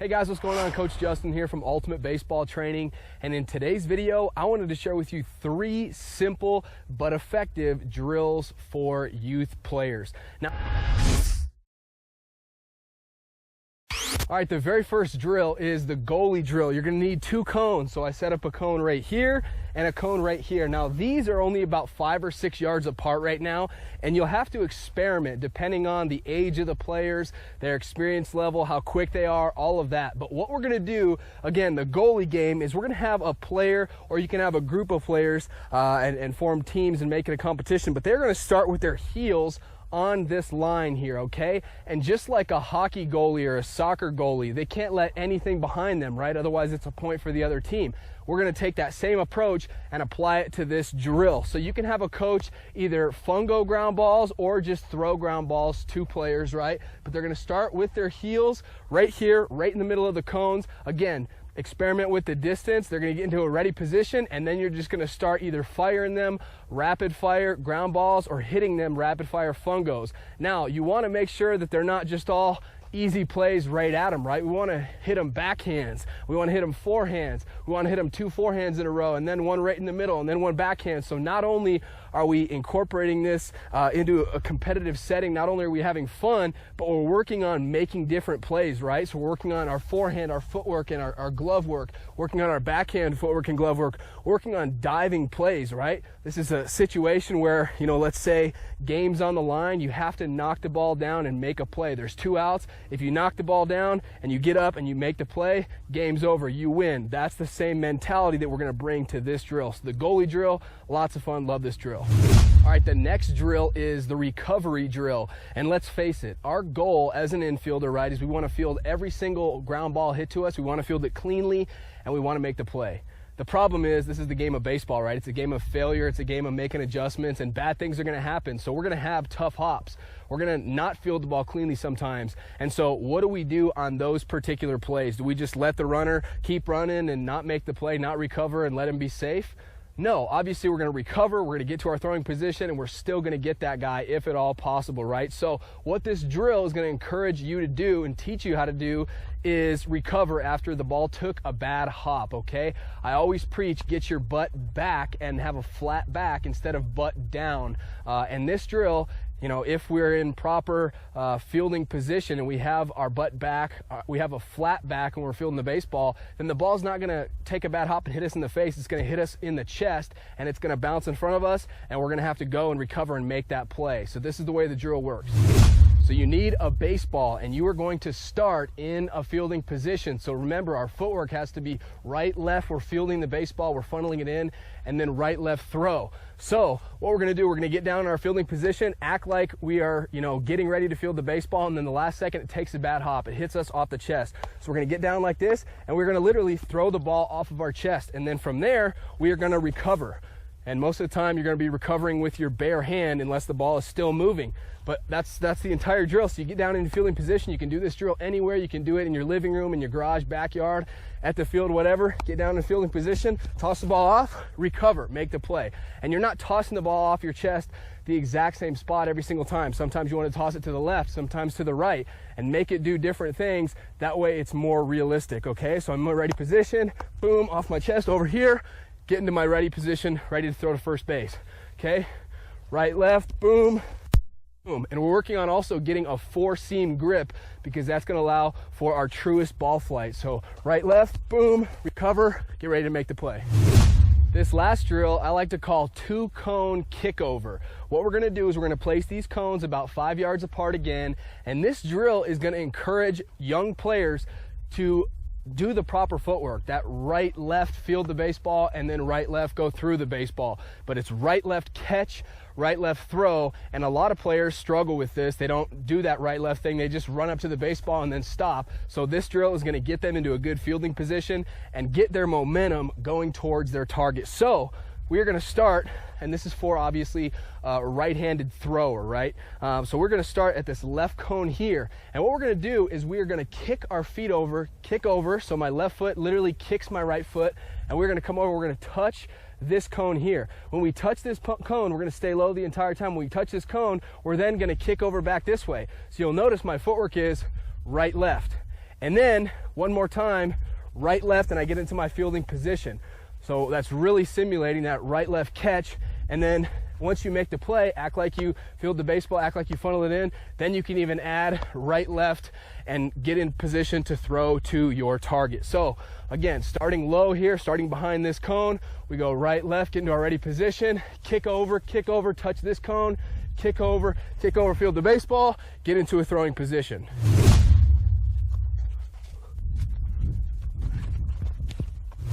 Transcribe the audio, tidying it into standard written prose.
Hey guys, what's going on? Coach Justin here from Ultimate Baseball Training, and in today's video I wanted to share with you 3 simple but effective drills for youth players. Now, alright, the very first drill is the goalie drill. You're going to need 2 cones, so I set up a cone right here and a cone right here. Now these are only about 5 or 6 yards apart right now, and you'll have to experiment depending on the age of the players, their experience level, how quick they are, all of that. But what we're going to do, again, the goalie game, is we're going to have a player, or you can have a group of players and form teams and make it a competition, but they're going to start with their heels on this line here, okay? And just like a hockey goalie or a soccer goalie, they can't let anything behind them, right? Otherwise it's a point for the other team. We're going to take that same approach and apply it to this drill. So you can have a coach either fungo ground balls or just throw ground balls to players, right? But they're going to start with their heels right here, right in the middle of the cones. Again, experiment with the distance. They're going to get into a ready position, and then you're just going to start either firing them rapid fire ground balls or hitting them rapid fire fungos. Now you want to make sure that they're not just all easy plays right at them, right? We want to hit them backhands, we want to hit them forehands, we want to hit them 2 forehands in a row, and then one right in the middle, and then one backhand. So not only are we incorporating this into a competitive setting, not only are we having fun, but we're working on making different plays, right? So we're working on our forehand, our footwork, and our glove work, working on our backhand footwork and glove work, working on diving plays, right? This is a situation where, you know, let's say game's on the line, you have to knock the ball down and make a play. There's 2 outs. If you knock the ball down and you get up and you make the play, game's over, you win. That's the same mentality that we're going to bring to this drill. So the goalie drill, lots of fun, love this drill. All right, the next drill is the recovery drill. And let's face it, our goal as an infielder, right, is we want to field every single ground ball hit to us. We want to field it cleanly, and we want to make the play. The problem is, this is the game of baseball, right? It's a game of failure. It's a game of making adjustments, and bad things are going to happen. So we're going to have tough hops. We're going to not field the ball cleanly sometimes. And so what do we do on those particular plays? Do we just let the runner keep running and not make the play, not recover, and let him be safe? No, obviously we're going to recover, we're going to get to our throwing position, and we're still going to get that guy if at all possible, right? So what this drill is going to encourage you to do and teach you how to do is recover after the ball took a bad hop, okay? I always preach get your butt back and have a flat back instead of butt down. And this drill, you know, if we're in proper fielding position and we have our butt back, we have a flat back and we're fielding the baseball, then the ball's not going to take a bad hop and hit us in the face. It's going to hit us in the chest, and it's going to bounce in front of us, and we're going to have to go and recover and make that play. So this is the way the drill works. So you need a baseball, and you are going to start in a fielding position. So remember, our footwork has to be right, left. We're fielding the baseball, we're funneling it in, and then right, left throw. So what we're going to do, we're going to get down in our fielding position, act like we are, you know, getting ready to field the baseball, and then the last second it takes a bad hop. It hits us off the chest. So we're going to get down like this, and we're going to literally throw the ball off of our chest. And then from there, we are going to recover. And most of the time you're going to be recovering with your bare hand unless the ball is still moving. But that's the entire drill. So you get down in fielding position. You can do this drill anywhere. You can do it in your living room, in your garage, backyard, at the field, whatever. Get down in fielding position, toss the ball off, recover, make the play. And you're not tossing the ball off your chest the exact same spot every single time. Sometimes you want to toss it to the left, sometimes to the right, and make it do different things. That way it's more realistic, okay? So I'm in my ready position, boom, off my chest over here, get into my ready position, ready to throw to first base, okay? Right, left, boom, boom. And we're working on also getting a 4-seam grip, because that's going to allow for our truest ball flight. So right, left, boom, recover, get ready to make the play. This last drill I like to call 2-cone kickover. What we're going to do is we're going to place these cones about 5 yards apart again, and this drill is going to encourage young players to do the proper footwork, that right, left, field the baseball, and then right, left, go through the baseball. But it's right, left, catch, right, left, throw, and a lot of players struggle with this. They don't do that right, left thing. They just run up to the baseball and then stop. So this drill is going to get them into a good fielding position and get their momentum going towards their target. So we're going to start, and this is for obviously a right-handed thrower, right? So we're going to start at this left cone here, and what we're going to do is we are going to kick our feet over, so my left foot literally kicks my right foot, and we're going to come over, we're going to touch this cone here. When we touch this cone, we're going to stay low the entire time. When we touch this cone, we're then going to kick over back this way. So you'll notice my footwork is right, left. And then one more time, right, left, and I get into my fielding position. So that's really simulating that right, left catch. And then once you make the play, act like you field the baseball, act like you funnel it in. Then you can even add right, left, and get in position to throw to your target. So again, starting low here, starting behind this cone, we go right, left, get into our ready position, kick over, touch this cone, kick over, field the baseball, get into a throwing position.